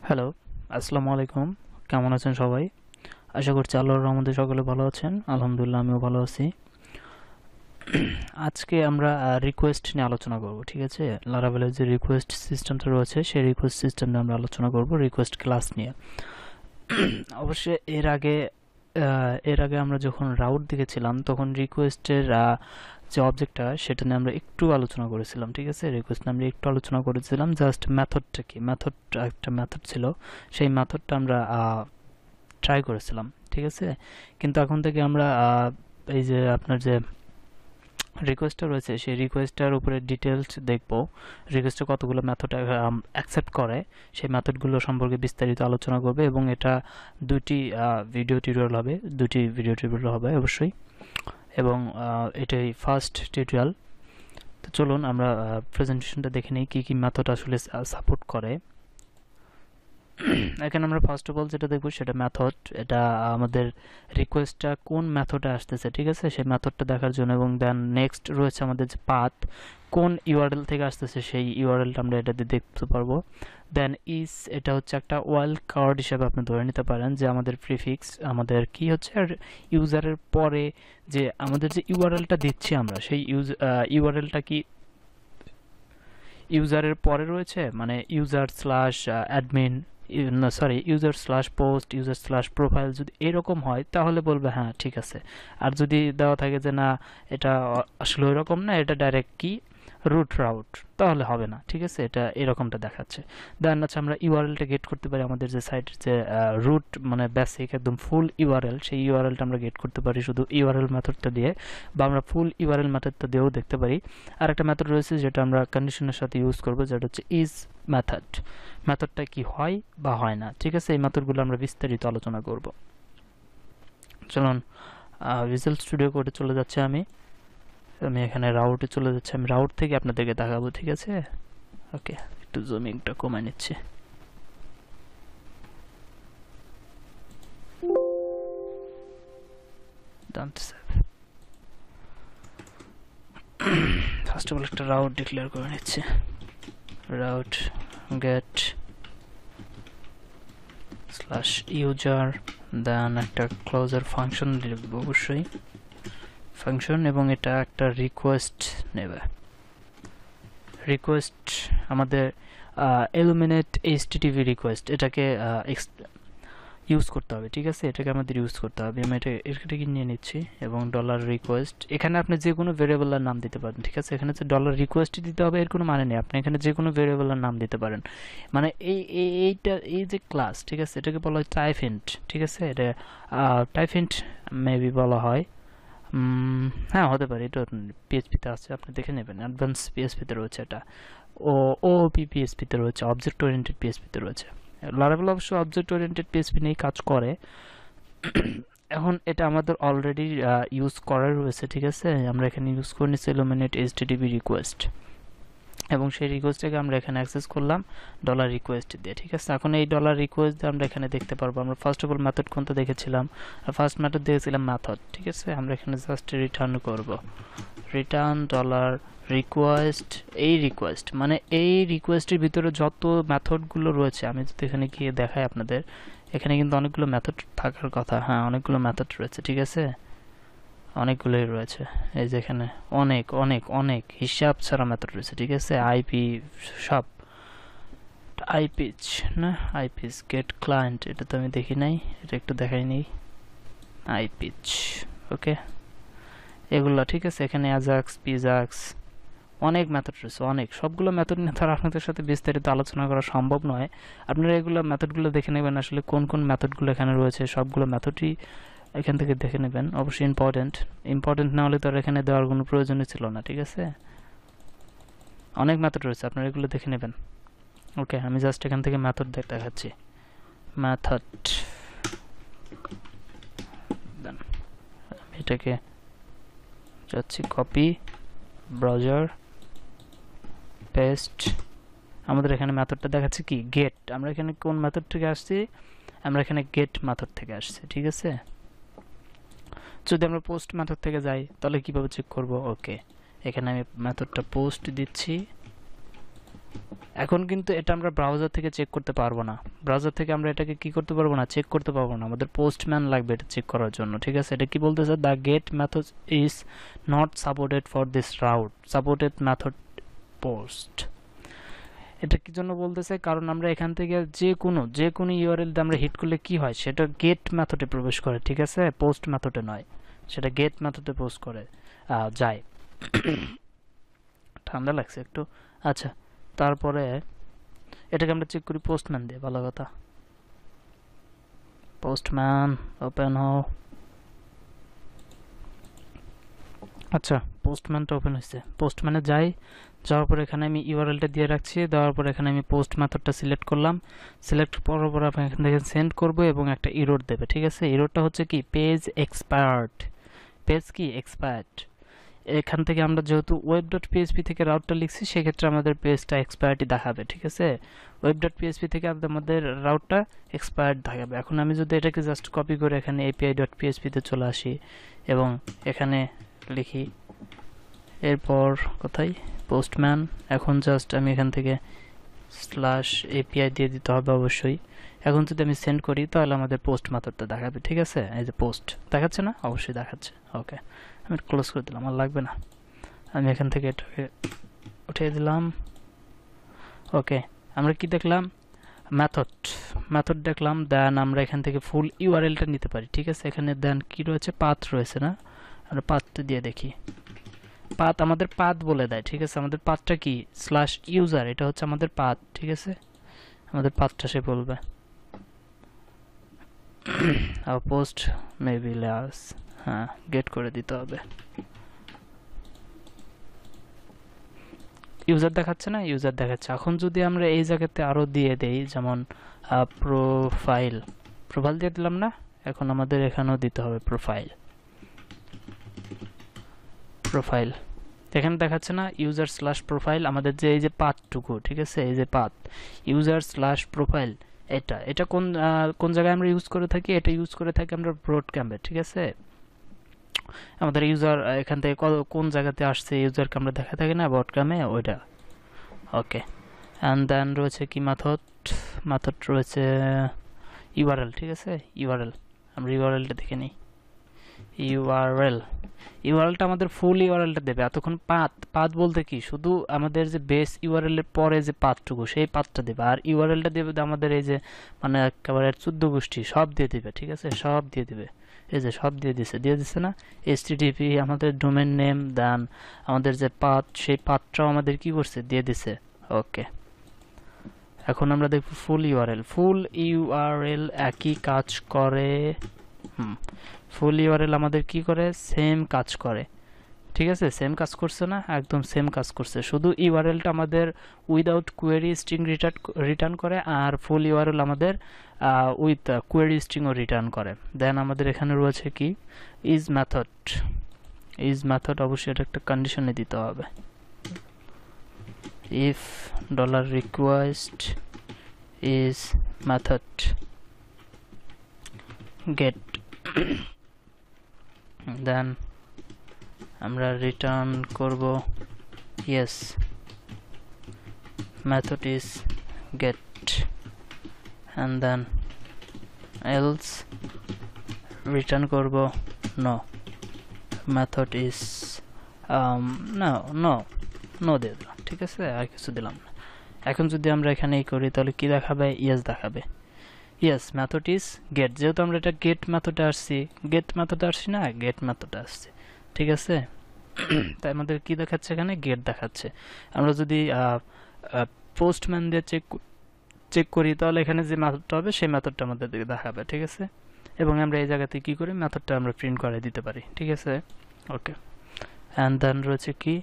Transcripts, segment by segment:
Hello, আসসালামু আলাইকুম। কেমন আছেন সবাই? আশা করছি আল্লাহর রহমতে সকলে ভালো আছেন। আলহামদুলিল্লাহ আমিও ভালো আছি। আজকে আমরা রিকোয়েস্ট নিয়ে আলোচনা করব, ঠিক আছে? লারাভেলের যে রিকোয়েস্ট সিস্টেমটা রয়েছে সেই রিকোয়েস্ট সিস্টেম নিয়ে আমরা আলোচনা করব, রিকোয়েস্ট ক্লাস নিয়ে। অবশ্যই এর আগে আমরা যখন রাউট দেখেছিলাম তখন রিকোয়েস্টের যে অবজেক্টটা সেটা নিয়ে আমরা একটু আলোচনা করেছিলাম, ঠিক আছে? রিকোয়েস্ট নিয়ে আমরা একটু আলোচনা করেছিলাম, জাস্ট মেথডটা কি, একটা মেথড ছিল, সেই মেথডটা আমরা ট্রাই করেছিলাম, ঠিক আছে? কিন্তু এখন থেকে আমরা এই যে আপনার যে রিকোয়েস্টটা রয়েছে সেই রিকোয়েস্টটার উপরে ডিটেলস দেখব, রিকোয়েস্টটা কতগুলো মেথড অ্যাকসেপ্ট করে সেই মেথডগুলো সম্পর্কে বিস্তারিত আলোচনা করবে, এবং এটা দুটি ভিডিও টিউটোরিয়াল হবে অবশ্যই, এবং এটাই ফার্স্ট টিউটোরিয়াল। তো চলুন আমরা প্রেজেন্টেশনটা দেখে নিই কী কী মেথড আসলে সাপোর্ট করে। এখানে আমরা ফার্স্ট অফ অল যেটা দেখব সেটা মেথড, এটা আমাদের রিকোয়েস্টটা কোন মেথডে আসতেছে, ঠিক আছে, সেই মেথডটা দেখার জন্য। এবং দেন নেক্সট রয়েছে আমাদের যে পাথ, কোন ইউআরএল থেকে আসতেছে সেই ইউআরএলটা আমরা এটাতে দেখতে পারবো। দেন ইজ, এটা হচ্ছে একটা ওয়াইল্ড কার্ড হিসেবে আপনি ধরে নিতে পারেন যে আমাদের প্রিফিক্স আমাদের কি হচ্ছে, আর ইউজারের পরে যে আমাদের যে ইউআরএলটা দিচ্ছি আমরা সেই ইউআরএলটা কি ইউজারের পরে রয়েছে, মানে user slash admin, user slash post, user slash profile, যদি এরকম হয় তাহলে বলবে হ্যাঁ ঠিক আছে। আর যদি দেওয়া থাকে যে না এটা আসলে ওইরকম না, এটা ডাইরেক্ট কি রুট রাউট, তাহলে হবে না, ঠিক আছে? এটা এরকমটা দেখাচ্ছে। দেন আচ্ছা আমরা ইউআরএলটা গেট করতে পারি, আমাদের যে সাইটের যে রুট মানে বেসিক একদম ফুল ইউআরএল, সেই ইউআরএলটা আমরা গেট করতে পারি শুধু ইউআরএল মেথডটা দিয়ে, বা আমরা ফুল ইউআরএল মেথডটা দিয়েও দেখতে পারি। আর একটা মেথড রয়েছে যেটা আমরা কন্ডিশনের সাথে ইউজ করব, যেটা হচ্ছে ইজ মেথড। মেথডটা কি হয় বা হয় না, ঠিক আছে? এই মেথডগুলো আমরা বিস্তারিত আলোচনা করব। চলুন ভিজুয়াল স্টুডিও কোডে চলে যাচ্ছে, আমি এখানে রাউটে চলে যাচ্ছি, আমি রাউট থেকে আপনাদেরকে দেখাবো, ঠিক আছে? ওকে, একটু জুমিংটা কমাই নিচ্ছি। ফার্স্ট অফ অল একটা রাউট ডিক্লেয়ার করে নিচ্ছি, রাউট গেট স্ল্যাশ ইউজার, দেন একটা ক্লোজার ফাংশন লিখবো অবশ্যই, ফাংশন, এবং এটা একটা রিকোয়েস্ট নেবে। রিকোয়েস্ট আমাদের এলুমিনেট এইচটিটিভি রিকোয়েস্ট, এটাকে ইউজ করতে হবে, ঠিক আছে? এটাকে আমাদের ইউজ করতে হবে। আমি এটাকে নিয়ে নিচ্ছি, এবং ডলার রিকোয়েস্ট, এখানে আপনি যে কোনো ভেরিয়েবলের নাম দিতে পারেন, ঠিক আছে? এখানে যে ডলার রিকোয়েস্টই দিতে হবে এর কোনো মানে নেই, আপনি এখানে যে কোনো ভেরিয়েবলের নাম দিতে পারেন। মানে এই যে ক্লাস, ঠিক আছে, এটাকে বলা হয় টাইপ ইন্ট, ঠিক আছে? এটা টাইপ ইন্ট মেবি বলা হয়, হ্যাঁ হতে পারে, এটা পিএইচপিতে আছে, আপনি দেখে নেবেন, অ্যাডভান্স পিএইচপিতে রয়েছে এটা, ওওপি পিএইচপিতে রয়েছে, অবজেক্ট ওরিয়েন্টেড পিএইচপিতে রয়েছে। লারাভেল অবশ্য অবজেক্ট ওরিয়েন্টেড পিএইচপি নিয়ে কাজ করে। এখন এটা আমাদের অলরেডি ইউজ করা রয়েছে, ঠিক আছে? আমরা এখানে ইউজ করে নিচ্ছি এলুমিনেট এইচটিটিপি রিকোয়েস্ট, এবং সেই রিকোয়েস্টটাকে আমরা এখানে অ্যাক্সেস করলাম ডলার রিকোয়েস্ট দিয়ে, ঠিক আছে? এখন এই ডলার রিকোয়েস্ট দিয়ে আমরা এখানে দেখতে পারবো, আমরা ফার্স্ট অফ অল মেথড কোনটা দেখেছিলাম, আর ফার্স্ট মেথড দেখেছিলাম মেথড, ঠিক আছে? আমরা এখানে জাস্ট রিটার্ন করব, রিটার্ন ডলার রিকোয়েস্ট। এই রিকোয়েস্ট মানে এই রিকোয়েস্টের ভিতরে যত মেথডগুলো রয়েছে, আমি যদি এখানে গিয়ে দেখাই আপনাদের, এখানে কিন্তু অনেকগুলো মেথড থাকার কথা, হ্যাঁ অনেকগুলো মেথড রয়েছে, ঠিক আছে? অনেকগুলোই রয়েছে, এই যে এখানে অনেক অনেক অনেক হিসাব ছাড়া মেথড রয়েছে, ঠিক আছে? আইপি সব, আইপিচ না, আইপিচ গেট ক্লায়েন্ট, এটা তো আমি দেখি নাই, এটা একটু দেখাই নেই, আইপিচ, ওকে, এগুলো, ঠিক আছে? এখানে অ্যাজাক্স, পিজাক্স, অনেক মেথড রয়েছে, অনেক, সবগুলো মেথড নিয়ে তার আপনাদের সাথে বিস্তারিত আলোচনা করা সম্ভব নয়। আপনারা এগুলো মেথডগুলো দেখে নেবেন, আসলে কোন কোন মেথডগুলো এখানে রয়েছে, সবগুলো মেথডই এখান থেকে দেখে নেবেন। অবশ্যই ইম্পর্টেন্ট না হলে তো আর এখানে দেওয়ার কোনো প্রয়োজনই ছিল না, ঠিক আছে? অনেক মেথড রয়েছে, আপনারা এগুলো দেখে নেবেন। ওকে, আমি জাস্ট এখান থেকে মেথড দেখাচ্ছি, মেথড, এটাকে যাচ্ছি কপি, ব্রাউজার, পেস্ট, আমাদের এখানে মেথডটা দেখাচ্ছে কি গেট, আমরা এখানে কোন মেথড থেকে আসছি, আমরা এখানে গেট মেথড থেকে আসছি, ঠিক আছে? যদি আমরা পোস্ট মেথড থেকে যাই তাহলে কিভাবে চেক করব? ওকে, এখানে আমি মেথডটা পোস্ট দিচ্ছি, এখন কিন্তু এটা আমরা ব্রাউজার থেকে চেক করতে পারবো না, ব্রাউজার থেকে আমরা এটাকে কি করতে পারবো না, চেক করতে পারবো না, আমাদের পোস্টম্যান লাগবে এটা চেক করার জন্য। ঠিক আছে, এটা কি বলতেছে, the get method is not supported for this route, supported method post. এটা কি জন্য বলতেছে, কারণ আমরা এখান থেকে যে কোনো ইউআরএল দিয়ে আমরা হিট করলে কি হয়, সেটা গেট মেথডে প্রবেশ করে। ঠিক আছে, পোস্ট মেথডে নয়, সেটা গেট মেথডে পোস্ট করে যায়। ঠান্ডা লাগছে একটু। আচ্ছা, তারপরে এটাকে আমরা চেক করি পোস্টম্যান দিয়ে। ভালো কথা, পোস্টম্যান ওপেন হও। আচ্ছা, পোস্টম্যানটা ওপেন হয়েছে, পোস্টম্যানে যাই, যাওয়ার পর এখানে আমি ইউআরএলটা দিয়ে রাখছি, দেওয়ার পর এখানে আমি পোস্ট মেথডটা সিলেক্ট করলাম, সিলেক্ট করার পর আপনি এখান থেকে সেন্ড করবো এবং একটা এরর দেবে। ঠিক আছে, এররটা হচ্ছে কি, পেজ এক্সপায়ার্ড, পেজ কি এক্সপায়ার্ড। এখান থেকে আমরা যেহেতু web.php থেকে রাউটটা লিখছি, সেক্ষেত্রে আমাদের পেজটা এক্সপায়ার্ডই দেখাবে। ঠিক আছে, web.php থেকে আমাদের রাউটটা এক্সপায়ার্ড দেখাবে। এখন আমি যদি এটাকে জাস্ট কপি করে এখানে api.php তে চলে আসি এবং এখানে লিখি, এরপর কোথায় পোস্টম্যান, এখন জাস্ট আমি এখান থেকে /api দিয়ে দিতে হবে অবশ্যই। এখন যদি আমি সেন্ড করি তাহলে আমাদের পোস্ট মেথডটা দেখাবে। ঠিক আছে, এই যে পোস্ট দেখাচ্ছে না, অবশ্যই দেখাচ্ছে। ওকে, আমি ক্লোজ করে দিলাম, আর লাগবে না। আমি এখান থেকে এটাকে উঠিয়ে দিলাম। ওকে, আমরা কি দেখলাম, মেথড দেখলাম। দেন আমরা এখান থেকে ফুল ইউআরএলটা নিতে পারি। ঠিক আছে, এখানে দেন কি রয়েছে, পাথ রয়েছে না, আমরা পাথটা দিয়ে দেখি। পাথ আমাদের পাথ বলে দেয়। ঠিক আছে, আমাদের পাথটা কি /user, এটা হচ্ছে আমাদের পাথ। ঠিক আছে, আমাদের পাথটা সে বলবে। আর পোস্ট মেবি লেয়ার্স, হ্যাঁ, গেট করে দিতে হবে। ইউজার দেখাচ্ছে না, ইউজার দেখাচ্ছে। এখন যদি আমরা এই জায়গাতে আরো দিয়ে দেই, যেমন প্রোফাইল দিয়ে দিলাম না, এখন আমাদের এখানেও দিতে হবে প্রোফাইল। এখানে দেখাচ্ছে না user/profile, আমাদের যে এই যে পাথটুকু। ঠিক আছে, এই যে পাথ user/profile, এটা কোন জায়গায় আমরা ইউজ করে থাকি, এটা ইউজ করে থাকি আমরা ব্রডক্যাম্পে। ঠিক আছে, আমাদের ইউজার এখান থেকে কোন জায়গাতে আসছে ইউজারকে আমরা দেখা থাকি না ব্রডক্যাম্পে, ওইটা। ওকে, অ্যান্ড দেন রয়েছে কি মেথড রয়েছে ইউআরএল। ঠিক আছে, ইউআরএল, আমরা ইউআরএলটা দেখে নিই। ইউআরএলটা আমাদের ফুল ইউআরএলটা দেবে। এতক্ষণ পাথ বলতে কি, শুধু আমাদের যে বেস ইউআরএল এর পরে যে পাথটুকু, সেই পাথটা দেবে। আর ইউআরএলটা দেবে আমাদের এই যে মানে একেবারে 14 গোষ্ঠী সব দিয়ে দিবে। ঠিক আছে, সব দিয়ে দিবে, এই যে সব দিয়ে দিছে না, http আমাদের ডোমেন নেম, দেন আমাদের যে পাথ, সেই পাথটাও আমাদের কি করছে, দিয়ে দিছে। ওকে, এখন আমরা দেখব ফুল ইউআরএল একই কাজ করে। ফুল ইউআরএল আমাদের কি করে, সেম কাজ করে। ঠিক আছে, সেম কাজ করছে না, একদম সেম কাজ করছে, শুধু ইউআরএলটা আমাদের উইদাউট কোয়েরি স্ট্রিং রিটার্ন করে, আর ফুল ইউআরএল আমাদের উইথ কোয়েরি স্ট্রিংও রিটার্ন করে। দেন আমাদের এখানে রয়েছে কি, ইজ মেথড, অবশ্যই এটা একটা কন্ডিশনে দিতে হবে। If $request is method get, দেন আমরা রিটার্ন করব yes method is get, and then else return করব no method is no দিয়ে দিলাম। ঠিক আছে, আর কিছু দিলাম না। এখন যদি আমরা এখানে এই করি তাহলে কি দেখাবে, yes দেখাবে। yes method is get, যেহেতু আমরা এটা get মেথডে আসছি না, get মেথডে আসছে। ঠিক আছে, তাই আমাদের কি দেখাচ্ছে, এখানে get দেখাচ্ছে। আমরা যদি পোস্টম্যান দিয়ে চেক করি তাহলে এখানে যে মেথডটা হবে সেই মেথডটা আমাদের দেখাবে। ঠিক আছে, এবং আমরা এই জায়গাতে কি করি, মেথডটা আমরা প্রিন্ট করে দিতে পারি। ঠিক আছে, ওকে, অ্যান্ড দেন রয়েছে কি,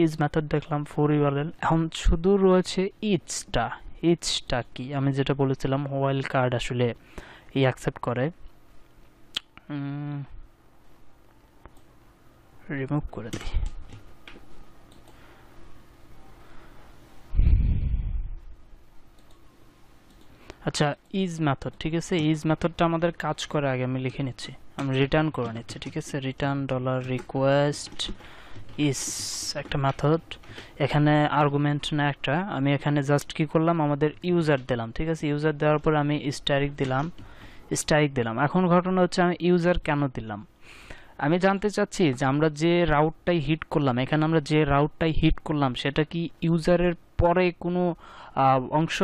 ইজ মেথড দেখলাম, ফর ইউআরএল। এখন শুধু রয়েছে ইচটা কি, আমি যেটা বলেছিলাম ওয়াইল কার্ড আসলে অ্যাকসেপ্ট করে, রিমুভ করে দিই। আচ্ছা, ইজ মেথড, ঠিক আছে, ইজ মেথডটা আমাদের কাজ করে আগে আমি লিখে নিচ্ছি, আমি রিটার্ন করে নিচ্ছি। ঠিক আছে, রিটার্ন $request ইস একটা মেথড, এখানে আর্গুমেন্ট না একটা, আমি এখানে জাস্ট কি করলাম, আমাদের ইউজার দিলাম, ঠিক আছে। ইউজার দেওয়ার পর আমি স্ট্রাইক দিলাম। এখন ঘটনা হচ্ছে আমি ইউজার কেন দিলাম, আমি জানতে চাচ্ছি যে আমরা যে রাউটটাই হিট করলাম, এখানে আমরা যে রাউটটাই হিট করলাম সেটা কি ইউজারের পরে কোনো অংশ,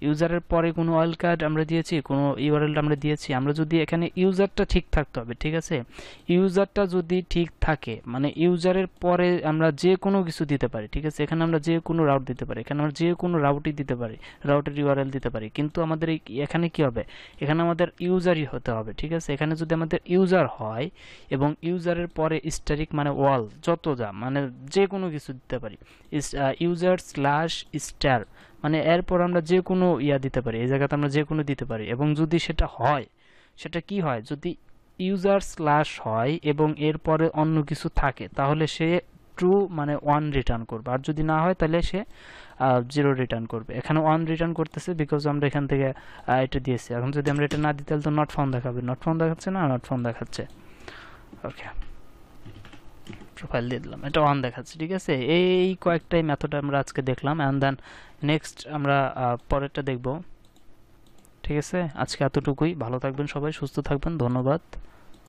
ইউজারের পরে কোনো ওয়াইল্ড কার্ড আমরা দিয়েছি, কোনো ইউআরএল আমরা দিয়েছি। আমরা যদি এখানে ইউজারটা ঠিক থাকতে হবে, ঠিক আছে। ইউজারটা যদি ঠিক থাকে মানে ইউজারের পরে আমরা যে কোনো কিছু দিতে পারি, ঠিক আছে। এখানে আমরা যে কোনো রাউট দিতে পারি, এখানে আমরা যে কোনো রাউটই দিতে পারি, রাউটের ইউআরএল দিতে পারি, কিন্তু আমাদের এখানে কি হবে, এখানে আমাদের ইউজারই হতে হবে, ঠিক আছে। এখানে যদি আমাদের ইউজার হয় এবং ইউজারের পরে স্ট্যাটিক মানে ওয়াল যত যা মানে যে কোনো কিছু দিতে পারি, ইউজার স্ল্যাশ স্টার মানে এরপর আমরা যে কোনো ইয়া দিতে পারি, এই জায়গাতে আমরা যে কোনো দিতে পারি। এবং যদি সেটা হয়, সেটা কি হয়, যদি ইউজার স্ল্যাশ হয় এবং এরপরে অন্য কিছু থাকে তাহলে সে ট্রু মানে 1 রিটার্ন করবে, আর যদি না হয় তাহলে সে 0 রিটার্ন করবে। এখানে 1 রিটার্ন করতেছে বিকজ আমরা এখান থেকে এটা দিয়েছি। এখন যদি আমরা এটা না দিই তাহলে তো নট ফাউন্ড দেখাবে, নট ফাউন্ড দেখাচ্ছে না, নট ফাউন্ড দেখাচ্ছে। ওকে, প্রোফাইল দিয়ে দিলাম, এটা অন দেখাচ্ছে, ঠিক আছে। এই কয়েকটাই মেথড আমরা আজকে দেখলাম, অ্যান্ড দেন নেক্সট আমরা পরেরটা দেখব, ঠিক আছে। আজকে এতটুকুই, ভালো থাকবেন সবাই, সুস্থ থাকবেন, ধন্যবাদ।